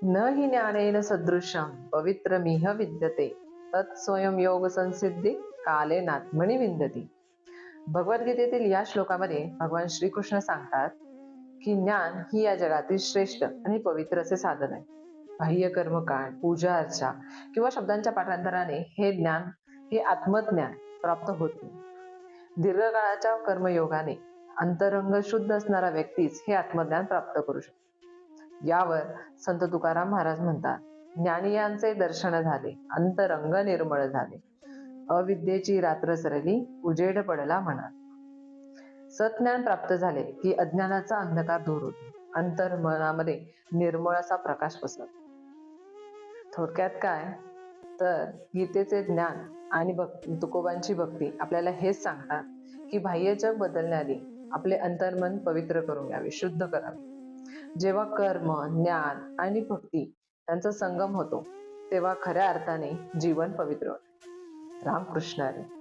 न हि ज्ञानेन सदृशं पवित्रमिह विद्यते तत् स्वयं योग संसिद्धी काले नात्मनि विंदती. भगवद्गीतेतील या श्लोकामध्ये भगवान श्रीकृष्ण सांगतात की ज्ञान ही या जगातील श्रेष्ठ आणि पवित्र असे साधन आहे. बाह्य कर्मकांड, पूजा अर्चा किंवा शब्दांच्या पाठांतराने हे आत्मज्ञान प्राप्त होत नाही. दीर्घकाळाच्या कर्मयोगाने अंतरंग शुद्ध असणारा व्यक्तीच हे आत्मज्ञान प्राप्त करू शकतो. यावर संत तुकाराम महाराज म्हणतात, ज्ञानियांचे दर्शन झाले, अंतरंग निर्मळ झाले, अविद्येची रात्र सरली, उजेड पडला मनात. सत्ज्ञान प्राप्त झाले की अज्ञानाचा अंधकार दूर होतो, अंतर्मनामध्ये निर्मळ असा प्रकाश पसरतो. थोडक्यात काय तर गीतेचे ज्ञान आणि तुकोबांची भक्ती आपल्याला हेच सांगतात की बाह्य जग बदलण्याआधी आपले अंतर्मन पवित्र करून घ्यावे, शुद्ध करावे. जेव्हा कर्म, ज्ञान आणि भक्ती यांचा संगम होतो तेव्हा खऱ्या अर्थाने जीवन पवित्र होते. रामकृष्ण हरी.